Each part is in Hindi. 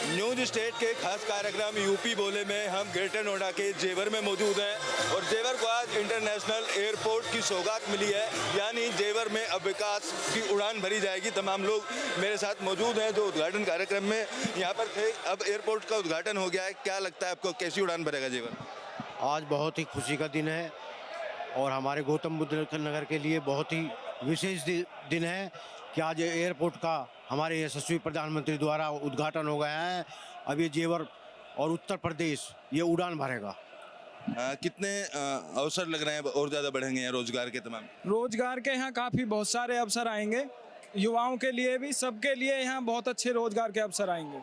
न्यूज स्टेट के खास कार्यक्रम यूपी बोले में हम ग्रेटर नोएडा के जेवर में मौजूद हैं और जेवर को आज इंटरनेशनल एयरपोर्ट की सौगात मिली है, यानी जेवर में अब विकास की उड़ान भरी जाएगी। तमाम लोग मेरे साथ मौजूद हैं जो उद्घाटन कार्यक्रम में यहाँ पर थे। अब एयरपोर्ट का उद्घाटन हो गया है, क्या लगता है आपको कैसी उड़ान भरेगा जेवर? आज बहुत ही खुशी का दिन है और हमारे गौतम बुद्ध नगर के लिए बहुत ही विशेष दिन है कि आज एयरपोर्ट का हमारे यशस्वी प्रधानमंत्री द्वारा उद्घाटन हो गया है। अब ये जेवर और उत्तर प्रदेश ये उड़ान भरेगा। कितने अवसर लग रहे हैं और ज़्यादा बढ़ेंगे यहाँ रोजगार के? तमाम रोजगार के यहाँ काफ़ी बहुत सारे अवसर आएंगे, युवाओं के लिए भी, सबके लिए यहाँ बहुत अच्छे रोजगार के अवसर आएंगे।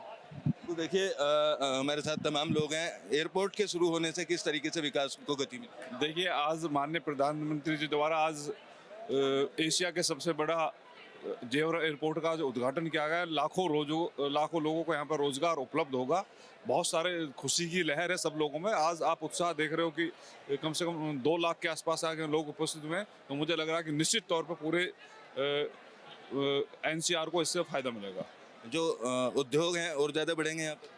तो देखिए हमारे साथ तमाम लोग हैं। एयरपोर्ट के शुरू होने से किस तरीके से विकास को गति मिली? देखिए, आज माननीय प्रधानमंत्री जी द्वारा आज एशिया के सबसे बड़ा जेवर एयरपोर्ट का जो उद्घाटन किया गया है, लाखों लोगों को यहाँ पर रोजगार उपलब्ध होगा। बहुत सारे खुशी की लहर है सब लोगों में। आज आप उत्साह देख रहे हो कि कम से कम 2 लाख के आसपास आगे लोग उपस्थित हुए हैं, तो मुझे लग रहा है कि निश्चित तौर पर पूरे एनसीआर को इससे फायदा मिलेगा। जो उद्योग हैं और ज़्यादा बढ़ेंगे यहाँ पर?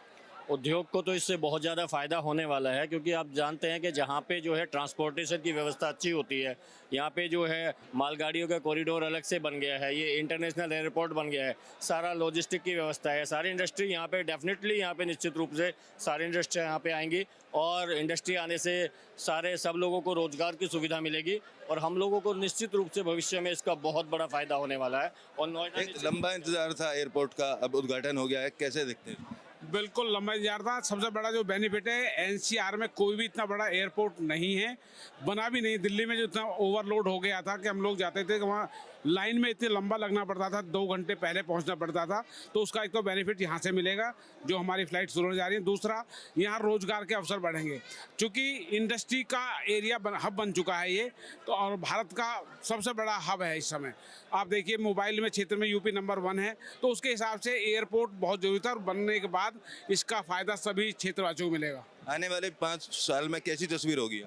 उद्योग को तो इससे बहुत ज़्यादा फ़ायदा होने वाला है, क्योंकि आप जानते हैं कि जहाँ पे जो है ट्रांसपोर्टेशन की व्यवस्था अच्छी होती है, यहाँ पे जो है मालगाड़ियों का कॉरिडोर अलग से बन गया है, ये इंटरनेशनल एयरपोर्ट बन गया है, सारा लॉजिस्टिक की व्यवस्था है, सारी इंडस्ट्री यहाँ पे डेफिनेटली यहाँ पे निश्चित रूप से सारी इंडस्ट्री यहाँ पे आएंगी और इंडस्ट्री आने से सब लोगों को रोज़गार की सुविधा मिलेगी और हम लोगों को निश्चित रूप से भविष्य में इसका बहुत बड़ा फ़ायदा होने वाला है। और नोएडा एक लंबा इंतजार था एयरपोर्ट का, अब उद्घाटन हो गया है, कैसे देखते हैं? बिल्कुल लंबा इंतजार था। सबसे बड़ा जो बेनिफिट है, एनसीआर में कोई भी इतना बड़ा एयरपोर्ट नहीं है, बना भी नहीं। दिल्ली में जो इतना ओवरलोड हो गया था कि हम लोग जाते थे कि वहाँ लाइन में इतने लंबा लगना पड़ता था, 2 घंटे पहले पहुँचना पड़ता था। तो उसका एक तो बेनिफिट यहाँ से मिलेगा जो हमारी फ्लाइट शुरू होने जा रही है। दूसरा, यहाँ रोजगार के अवसर बढ़ेंगे, चूँकि इंडस्ट्री का एरिया हब बन चुका है ये, तो और भारत का सबसे बड़ा हब है इस समय। आप देखिए, मोबाइल में क्षेत्र में यूपी नंबर 1 है, तो उसके हिसाब से एयरपोर्ट बहुत जरूरी था और बनने के बाद इसका फायदा सभी क्षेत्रवासियों को मिलेगा। आने वाले 5 साल में कैसी तस्वीर होगी?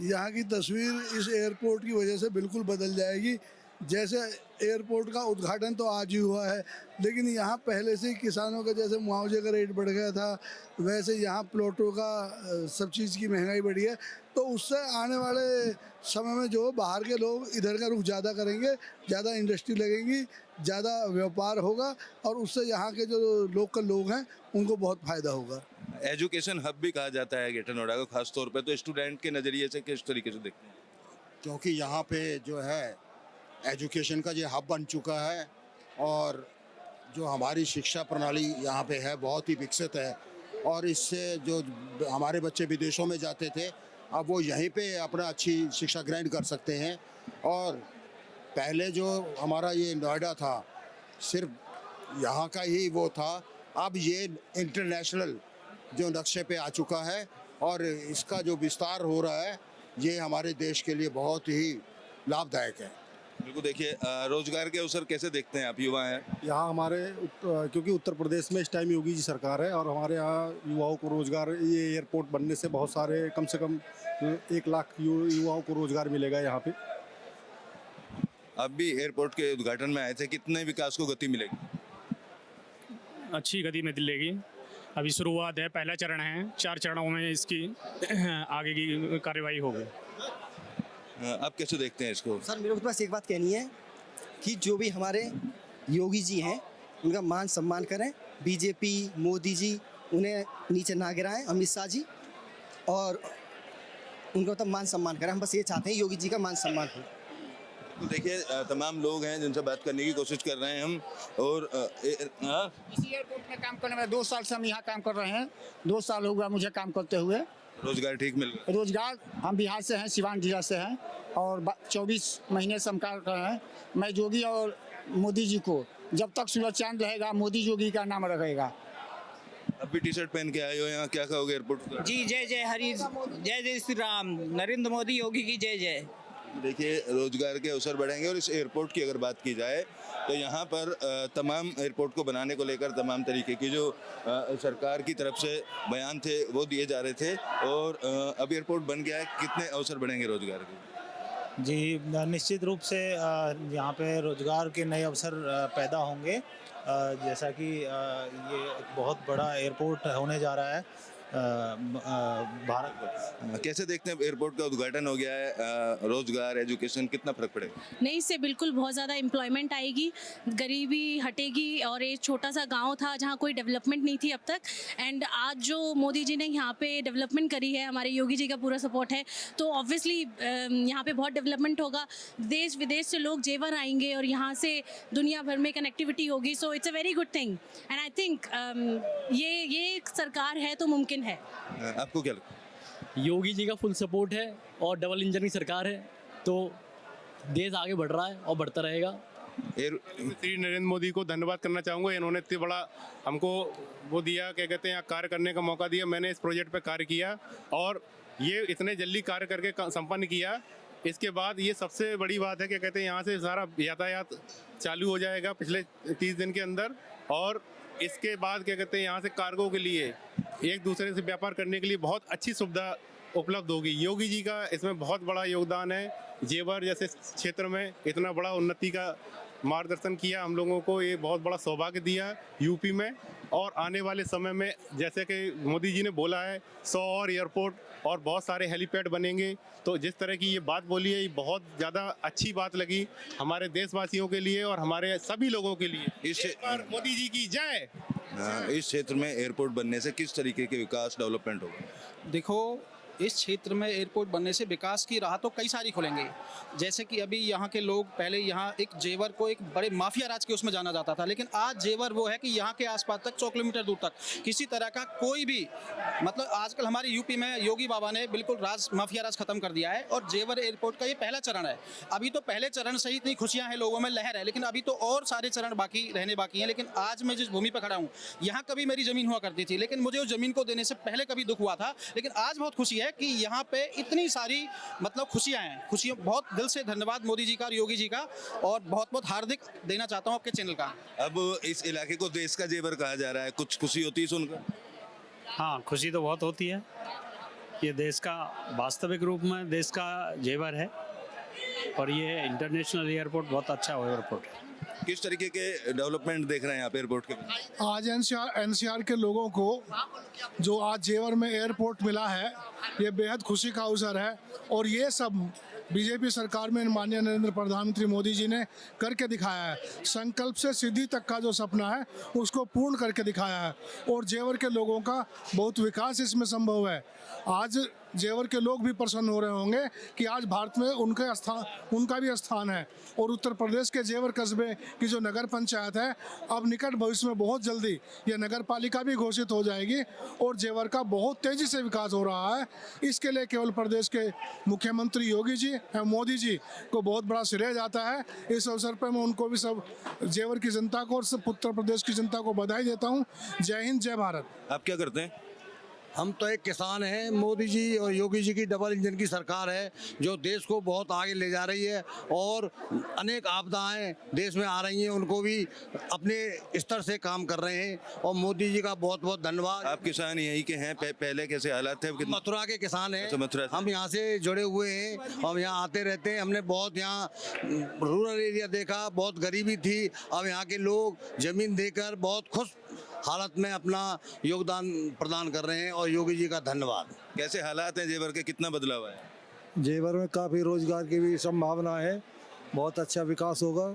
यहाँ की तस्वीर इस एयरपोर्ट की वजह से बिल्कुल बदल जाएगी। जैसे एयरपोर्ट का उद्घाटन तो आज ही हुआ है, लेकिन यहाँ पहले से ही किसानों का जैसे मुआवजे का रेट बढ़ गया था, वैसे यहाँ प्लॉटों का सब चीज़ की महंगाई बढ़ी है। तो उससे आने वाले समय में जो बाहर के लोग इधर का रुख ज़्यादा करेंगे, ज़्यादा इंडस्ट्री लगेंगी, ज़्यादा व्यापार होगा और उससे यहाँ के जो लोकल लोग हैं उनको बहुत फ़ायदा होगा। एजुकेशन हब भी कहा जाता है ग्रेटर नोएडा को, खासतौर पे तो स्टूडेंट के नज़रिए से किस तरीके से देखते हैं? क्योंकि यहाँ पे जो है एजुकेशन का ये हब बन चुका है और जो हमारी शिक्षा प्रणाली यहाँ पे है बहुत ही विकसित है और इससे जो हमारे बच्चे विदेशों में जाते थे, अब वो यहीं पे अपना अच्छी शिक्षा ग्रहण कर सकते हैं। और पहले जो हमारा ये नोएडा था सिर्फ यहाँ का ही वो था, अब ये इंटरनेशनल जो नक्शे पे आ चुका है और इसका जो विस्तार हो रहा है ये हमारे देश के लिए बहुत ही लाभदायक है। बिल्कुल। देखिए, रोजगार के अवसर कैसे देखते हैं आप? युवा हैं यहाँ हमारे क्योंकि उत्तर प्रदेश में इस टाइम योगी जी सरकार है और हमारे यहाँ युवाओं को रोजगार, ये एयरपोर्ट बनने से बहुत सारे कम से कम 1 लाख युवाओं को रोजगार मिलेगा यहाँ पे। आप भी एयरपोर्ट के उद्घाटन में आए थे, कितने विकास को गति मिलेगी? अच्छी गति में मिलेगी। अभी शुरुआत है, पहला चरण है, 4 चरणों में इसकी आगे की कार्यवाही होगी। आप कैसे देखते हैं इसको? सर, मेरे को बस एक बात कहनी है कि जो भी हमारे योगी जी हैं उनका मान सम्मान करें। बीजेपी, मोदी जी उन्हें नीचे ना गिराएं, अमित शाह जी, और उनका तो मान सम्मान करें। हम बस ये चाहते हैं योगी जी का मान सम्मान हो। तो देखिए, तमाम लोग हैं जिनसे बात करने की कोशिश कर रहे हैं हम। और इसी एयरपोर्ट में काम करने में 2 साल से हम यहाँ काम कर रहे हैं। 2 साल हो गया मुझे काम करते हुए। रोजगार ठीक मिल रहा है? रोजगार, हम बिहार से हैं, सिवान जिला से हैं और 24 महीने से हम काम कर रहे हैं। मैं योगी और मोदी जी को, जब तक सूरज चांद रहेगा मोदी योगी का नाम रहेगा। अब भी टी-शर्ट पहन के आए हो यहाँ, क्या कहोगे एयरपोर्ट पर? जी, जय जय हरि, जय जय श्री राम, नरेंद्र मोदी योगी की जय जय। देखिए, रोजगार के अवसर बढ़ेंगे। और इस एयरपोर्ट की अगर बात की जाए तो यहाँ पर तमाम एयरपोर्ट को बनाने को लेकर तमाम तरीके की जो सरकार की तरफ से बयान थे वो दिए जा रहे थे और अब एयरपोर्ट बन गया है। कितने अवसर बढ़ेंगे रोजगार के? जी निश्चित रूप से यहाँ पे रोजगार के नए अवसर पैदा होंगे। जैसा कि ये एक बहुत बड़ा एयरपोर्ट होने जा रहा है भारत में। कैसे देखते हैं एयरपोर्ट का उद्घाटन हो गया है, रोजगार एजुकेशन कितना फर्क पड़ेगा? नहीं, इससे बिल्कुल बहुत ज़्यादा एम्प्लॉयमेंट आएगी, गरीबी हटेगी। और ये छोटा सा गांव था जहां कोई डेवलपमेंट नहीं थी अब तक, एंड आज जो मोदी जी ने यहाँ पे डेवलपमेंट करी है, हमारे योगी जी का पूरा सपोर्ट है, तो ऑब्वियसली यहाँ पे बहुत डेवलपमेंट होगा। देश विदेश से लोग जेवर आएंगे और यहाँ से दुनिया भर में कनेक्टिविटी होगी। So it's a very good thing and I think ये सरकार है तो मुमकिन है। आपको क्या लगता है? योगी जी का फुल सपोर्ट है और डबल इंजन की सरकार है, तो देश आगे बढ़ रहा है और बढ़ता रहेगा। श्री नरेंद्र मोदी को धन्यवाद करना चाहूँगा। इन्होंने इतने बड़ा हमको वो दिया, क्या कहते हैं, कार्य करने का मौका दिया। मैंने इस प्रोजेक्ट पे कार्य किया और ये इतने जल्दी कार्य करके संपन्न किया। इसके बाद ये सबसे बड़ी बात है, क्या कहते हैं, यहाँ से सारा यातायात चालू हो जाएगा पिछले 30 दिन के अंदर। और इसके बाद क्या कहते हैं, यहाँ से कार्गो के लिए एक दूसरे से व्यापार करने के लिए बहुत अच्छी सुविधा उपलब्ध होगी। योगी जी का इसमें बहुत बड़ा योगदान है। जेवर जैसे क्षेत्र में इतना बड़ा उन्नति का मार्गदर्शन किया हम लोगों को, ये बहुत बड़ा सौभाग्य दिया यूपी में। और आने वाले समय में जैसे कि मोदी जी ने बोला है 100 और एयरपोर्ट और बहुत सारे हेलीपैड बनेंगे, तो जिस तरह की ये बात बोली है, ये बहुत ज़्यादा अच्छी बात लगी हमारे देशवासियों के लिए और हमारे सभी लोगों के लिए। एक बार मोदी जी की जय। इस क्षेत्र में एयरपोर्ट बनने से किस तरीके के विकास डेवलपमेंट होगा? देखो, इस क्षेत्र में एयरपोर्ट बनने से विकास की राह तो कई सारी खुलेंगे। जैसे कि अभी यहाँ के लोग, पहले यहाँ एक जेवर को एक बड़े माफिया राज के उसमें जाना जाता था, लेकिन आज जेवर वो है कि यहाँ के आसपास तक 100 किलोमीटर दूर तक किसी तरह का कोई भी, मतलब आजकल हमारे यूपी में योगी बाबा ने बिल्कुल माफिया राज खत्म कर दिया है और जेवर एयरपोर्ट का ये पहला चरण है। अभी तो पहले चरण से ही इतनी खुशियाँ हैं, लोगों में लहर है, लेकिन अभी तो और सारे चरण बाकी हैं। लेकिन आज मैं जिस भूमि पर खड़ा हूँ, यहाँ कभी मेरी ज़मीन हुआ करती थी, लेकिन मुझे उस ज़मीन को देने से पहले कभी दुख हुआ था, लेकिन आज बहुत खुशी है कि यहाँ पे इतनी सारी मतलब खुशियाँ हैं। खुशियों, बहुत दिल से धन्यवाद मोदी जी का और योगी जी का, और बहुत बहुत हार्दिक देना चाहता हूँ आपके चैनल का। अब इस इलाके को देश का जेवर कहा जा रहा है, कुछ खुशी होती है सुनकर? हाँ, खुशी तो बहुत होती है। ये देश का वास्तविक रूप में देश का जेवर है और ये इंटरनेशनल एयरपोर्ट बहुत अच्छा एयरपोर्ट है। किस तरीके के डेवलपमेंट देख रहे हैं आप एयरपोर्ट के? आज एनसीआर के लोगों को जो आज जेवर में एयरपोर्ट मिला है, ये बेहद खुशी का अवसर है। और ये सब बीजेपी सरकार में माननीय नरेंद्र प्रधानमंत्री मोदी जी ने करके दिखाया है। संकल्प से सिद्धि तक का जो सपना है उसको पूर्ण करके दिखाया है और जेवर के लोगों का बहुत विकास इसमें संभव है। आज जेवर के लोग भी प्रसन्न हो रहे होंगे कि आज भारत में उनका भी स्थान है। और उत्तर प्रदेश के जेवर कस्बे की जो नगर पंचायत है, अब निकट भविष्य में बहुत जल्दी यह नगर पालिका भी घोषित हो जाएगी और जेवर का बहुत तेजी से विकास हो रहा है। इसके लिए केवल प्रदेश के मुख्यमंत्री योगी जी एवं मोदी जी को बहुत बड़ा श्रेय जाता है। इस अवसर पर मैं उनको भी, सब जेवर की जनता को और सब उत्तर प्रदेश की जनता को बधाई देता हूँ। जय हिंद, जय भारत। आप क्या करते हैं? हम तो एक किसान हैं। मोदी जी और योगी जी की डबल इंजन की सरकार है जो देश को बहुत आगे ले जा रही है और अनेक आपदाएं देश में आ रही हैं, उनको भी अपने स्तर से काम कर रहे हैं और मोदी जी का बहुत बहुत धन्यवाद। आप किसान यही के हैं? पहले कैसे हालात थे? मथुरा के किसान हैं। अच्छा, मथुरा। हम यहाँ से जुड़े हुए हैं, हम यहाँ आते रहते हैं। हमने बहुत यहाँ रूरल एरिया देखा, बहुत गरीबी थी। अब यहाँ के लोग जमीन देकर बहुत खुश हालत में अपना योगदान प्रदान कर रहे हैं और योगी जी का धन्यवाद। कैसे हालात हैं जेवर के, कितना बदलाव है? जेवर में काफ़ी रोजगार की भी संभावना है, बहुत अच्छा विकास होगा।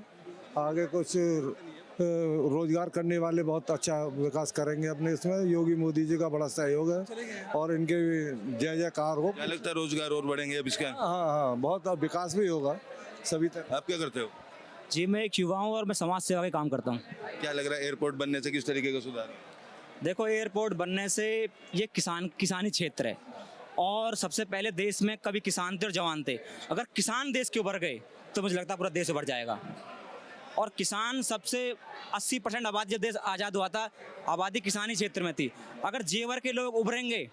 आगे कुछ रोजगार करने वाले बहुत अच्छा विकास करेंगे अपने इसमें। योगी मोदी जी का बड़ा सहयोग है और इनके जय जयकार हो। क्या लगता है रोजगार और बढ़ेंगे अब इसका? हाँ, बहुत विकास भी होगा सभी तरह। आप क्या करते हो? जी, मैं एक युवा हूँ और मैं समाज सेवा के काम करता हूँ। क्या लग रहा है एयरपोर्ट बनने से किस तरीके का सुधार? देखो, एयरपोर्ट बनने से ये किसानी क्षेत्र है और सबसे पहले देश में कभी किसान थे और जवान थे। अगर किसान देश के उभर गए तो मुझे लगता है पूरा देश उभर जाएगा। और किसान सबसे 80% आबादी, जब देश आज़ाद हुआ था आबादी किसानी क्षेत्र में थी। अगर जेवर के लोग उभरेंगे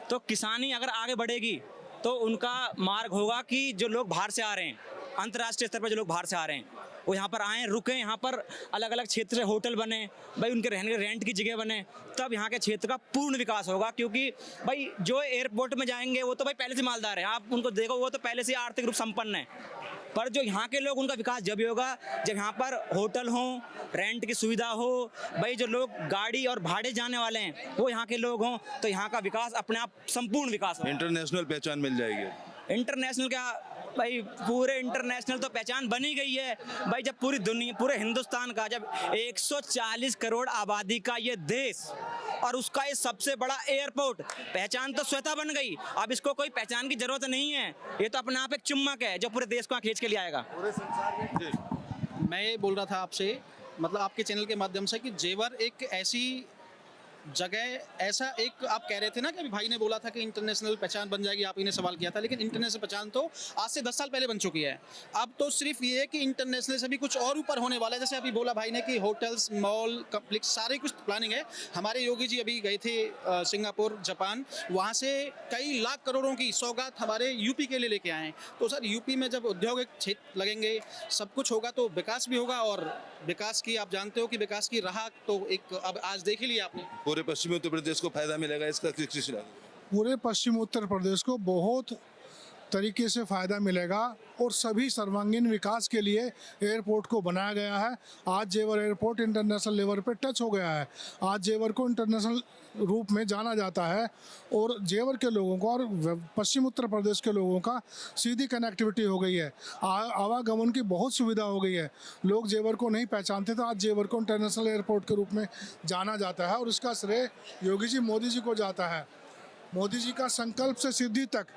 तो किसानी अगर आगे बढ़ेगी तो उनका मार्ग होगा कि जो लोग बाहर से आ रहे हैं, अंतर्राष्ट्रीय स्तर पर जो लोग बाहर से आ रहे हैं वो यहाँ पर आएँ, रुकें, यहाँ पर अलग अलग क्षेत्र से होटल बने, भाई उनके रहने के रेंट की जगह बने, तब यहाँ के क्षेत्र का पूर्ण विकास होगा। क्योंकि भाई जो एयरपोर्ट में जाएंगे वो तो भाई पहले से मालदार है, आप उनको देखो वो तो पहले से आर्थिक रूप संपन्न है, पर जो यहाँ के लोग, उनका विकास जब ही होगा जब यहाँ पर होटल हो, रेंट की सुविधा हो, भाई जो लोग गाड़ी और भाड़े जाने वाले हैं वो यहाँ के लोग हों, तो यहाँ का विकास अपने आप संपूर्ण विकास हो। इंटरनेशनल पहचान मिल जाएगी। इंटरनेशनल क्या भाई, पूरे इंटरनेशनल तो पहचान बनी गई है भाई। जब पूरी दुनिया, पूरे हिंदुस्तान का, जब 140 करोड़ आबादी का ये देश और उसका ये सबसे बड़ा एयरपोर्ट, पहचान तो स्वतः बन गई। अब इसको कोई पहचान की जरूरत नहीं है, ये तो अपने आप एक चुम्बक है जो पूरे देश को खींच के ले आएगा। मैं ये बोल रहा था आपसे, मतलब आपके चैनल के माध्यम से, कि जेवर एक ऐसी जगह, ऐसा एक, आप कह रहे थे ना कि अभी भाई ने बोला था कि इंटरनेशनल पहचान बन जाएगी, आप ही ने सवाल किया था, लेकिन इंटरनेशनल पहचान तो आज से 10 साल पहले बन चुकी है। अब तो सिर्फ ये है कि इंटरनेशनल से भी कुछ और ऊपर होने वाला है। जैसे अभी बोला भाई ने कि होटल्स, मॉल कम्प्लेक्स, सारे कुछ प्लानिंग है। हमारे योगी जी अभी गए थे सिंगापुर, जापान, वहाँ से कई लाख करोड़ों की सौगात हमारे यूपी के लिए लेके आए हैं। तो सर यूपी में जब औद्योगिक क्षेत्र लगेंगे, सब कुछ होगा, तो विकास भी होगा। और विकास की, आप जानते हो कि विकास की राह तो एक अब आज देख ही लिया आपने। पूरे पश्चिमी उत्तर प्रदेश को फायदा मिलेगा इसका किस तरह? पूरे पश्चिम उत्तर प्रदेश को बहुत तरीके से फ़ायदा मिलेगा और सभी सर्वांगीण विकास के लिए एयरपोर्ट को बनाया गया है। आज जेवर एयरपोर्ट इंटरनेशनल लेवल पे टच हो गया है। आज जेवर को इंटरनेशनल रूप में जाना जाता है और जेवर के लोगों को और पश्चिम उत्तर प्रदेश के लोगों का सीधी कनेक्टिविटी हो गई है। आवागमन की बहुत सुविधा हो गई है। लोग जेवर को नहीं पहचानते थे, आज जेवर को इंटरनेशनल एयरपोर्ट के रूप में जाना जाता है और इसका श्रेय योगी जी, मोदी जी को जाता है। मोदी जी का संकल्प से सिद्धि तक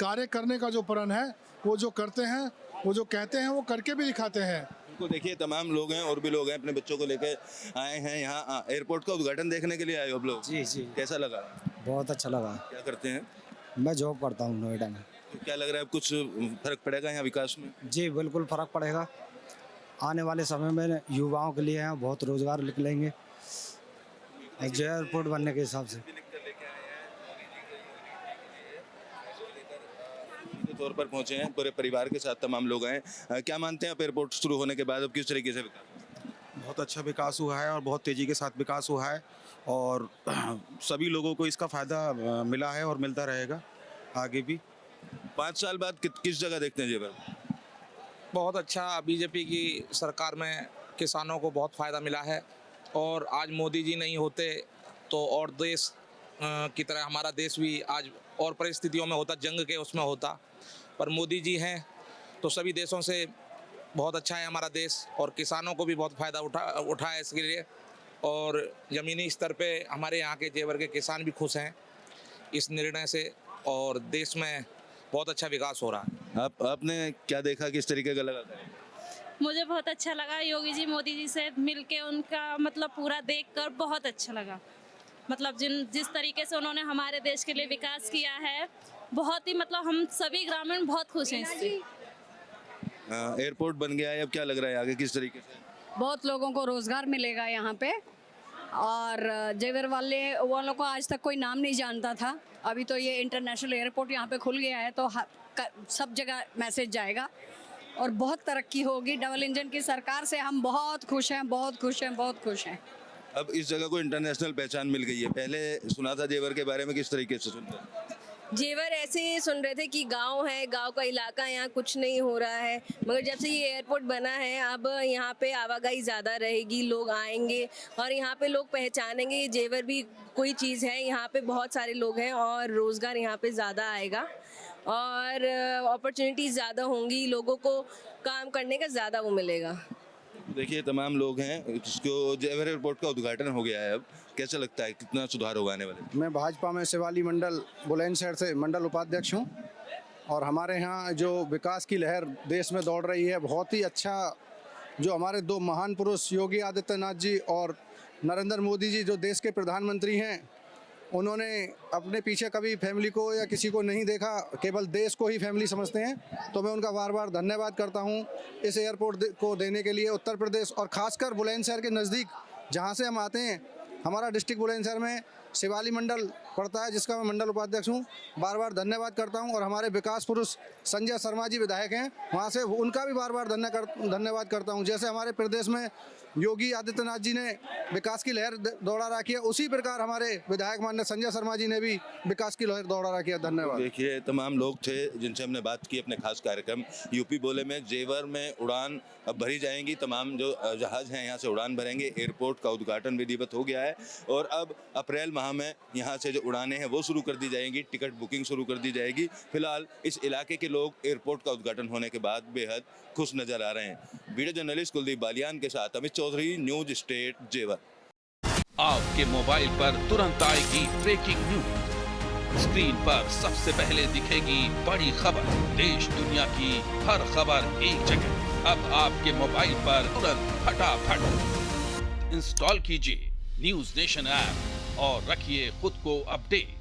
कार्य करने का जो प्रण है, वो जो करते हैं, वो जो कहते हैं, वो करके भी दिखाते हैं। उनको देखिए, तमाम लोग हैं और भी लोग हैं, अपने बच्चों को लेकर आए हैं यहाँ एयरपोर्ट का उद्घाटन देखने के लिए आए हो आप लोग? जी जी। कैसा लगा? बहुत अच्छा लगा। क्या करते हैं? मैं जॉब करता हूँ नोएडा में। तो क्या लग रहा है, कुछ फर्क पड़ेगा यहाँ विकास में? जी बिल्कुल फ़र्क पड़ेगा। आने वाले समय में युवाओं के लिए यहाँ बहुत रोज़गार निकलेंगे जो एयरपोर्ट बनने के हिसाब से। तौर पर पहुंचे हैं, पूरे परिवार के साथ तमाम लोग हैं। क्या मानते हैं आप, एयरपोर्ट शुरू होने के बाद अब किस तरीके से विकास? बहुत अच्छा विकास हुआ है और बहुत तेज़ी के साथ विकास हुआ है और सभी लोगों को इसका फ़ायदा मिला है और मिलता रहेगा आगे भी। 5 साल बाद किस जगह देखते हैं जेवर? बहुत अच्छा, बीजेपी की सरकार में किसानों को बहुत फ़ायदा मिला है और आज मोदी जी नहीं होते तो और देश की तरह हमारा देश भी आज और परिस्थितियों में होता, जंग के उसमें होता, पर मोदी जी हैं तो सभी देशों से बहुत अच्छा है हमारा देश और किसानों को भी बहुत फ़ायदा उठा है इसके लिए। और ज़मीनी स्तर पे हमारे यहाँ के जेवर के किसान भी खुश हैं इस निर्णय से और देश में बहुत अच्छा विकास हो रहा है। आपने क्या देखा, किस तरीके का लगा? मुझे बहुत अच्छा लगा, योगी जी मोदी जी से मिलके उनका मतलब पूरा देखकर बहुत अच्छा लगा। मतलब जिस तरीके से उन्होंने हमारे देश के लिए विकास किया है, बहुत ही, मतलब हम सभी ग्रामीण बहुत खुश हैं इससे। एयरपोर्ट बन गया है, अब क्या लग रहा है आगे किस तरीके से? बहुत लोगों को रोजगार मिलेगा यहाँ पे और जेवर वालों को आज तक कोई नाम नहीं जानता था। अभी तो ये इंटरनेशनल एयरपोर्ट यहाँ पे खुल गया है तो सब जगह मैसेज जाएगा और बहुत तरक्की होगी। डबल इंजन की सरकार से हम बहुत खुश हैं, बहुत खुश हैं, बहुत खुश हैं। अब इस जगह को इंटरनेशनल पहचान मिल गई है। पहले सुना था जेवर के बारे में, किस तरीके से सुनते हैं? जेवर ऐसे ही सुन रहे थे कि गांव है, गांव का इलाका, यहाँ कुछ नहीं हो रहा है, मगर जब से ये एयरपोर्ट बना है अब यहाँ पे आवाजाही ज़्यादा रहेगी, लोग आएंगे और यहाँ पे लोग पहचानेंगे ये जेवर भी कोई चीज़ है। यहाँ पे बहुत सारे लोग हैं और रोज़गार यहाँ पे ज़्यादा आएगा और अपॉर्चुनिटीज़ ज़्यादा होंगी, लोगों को काम करने का ज़्यादा वो मिलेगा। देखिए, तमाम लोग हैं, जिसको जेवर एयरपोर्ट का उद्घाटन हो गया है, अब कैसा लगता है, कितना सुधार होगा आने वाले? मैं भाजपा में शिवाली मंडल बुलंदशहर से मंडल उपाध्यक्ष हूं और हमारे यहाँ जो विकास की लहर देश में दौड़ रही है, बहुत ही अच्छा। जो हमारे दो महान पुरुष योगी आदित्यनाथ जी और नरेंद्र मोदी जी जो देश के प्रधानमंत्री हैं, उन्होंने अपने पीछे कभी फैमिली को या किसी को नहीं देखा, केवल देश को ही फैमिली समझते हैं। तो मैं उनका बार बार धन्यवाद करता हूं इस एयरपोर्ट को देने के लिए। उत्तर प्रदेश और ख़ासकर बुलंदशहर के नज़दीक जहां से हम आते हैं, हमारा डिस्ट्रिक्ट बुलंदशहर में शिवाली मंडल पड़ता है, जिसका मैं मंडल उपाध्यक्ष हूँ। बार बार धन्यवाद करता हूँ। और हमारे विकास पुरुष संजय शर्मा जी विधायक हैं, वहाँ से उनका भी बार बार धन्यवाद करता हूँ। जैसे हमारे प्रदेश में योगी आदित्यनाथ जी ने विकास की लहर दौड़ा रखी है, उसी प्रकार हमारे विधायक माननीय संजय शर्मा जी ने भी विकास की लहर दौड़ा रखी है। धन्यवाद। देखिए, तमाम लोग थे जिनसे हमने बात की अपने खास कार्यक्रम यूपी बोले में। जेवर में उड़ान अब भरी जाएंगी, तमाम जो जहाज़ हैं यहाँ से उड़ान भरेंगे। एयरपोर्ट का उद्घाटन विधिवत हो गया है और अब अप्रैल माह में यहाँ से जो उड़ानें हैं वो शुरू कर दी जाएंगी, टिकट बुकिंग शुरू कर दी जाएगी। फिलहाल इस इलाके के लोग एयरपोर्ट का उद्घाटन होने के बाद बेहद खुश नजर आ रहे हैं। वीडियो जर्नलिस्ट कुलदीप बालियान के साथ अमित चौधरी, न्यूज स्टेट, जेवर। आपके मोबाइल पर तुरंत आएगी ब्रेकिंग न्यूज। स्क्रीन पर सबसे पहले दिखेगी बड़ी खबर। देश दुनिया की हर खबर एक जगह। अब आपके मोबाइल पर तुरंत फटाफट इंस्टॉल कीजिए न्यूज नेशन ऐप और रखिए खुद को अपडेट।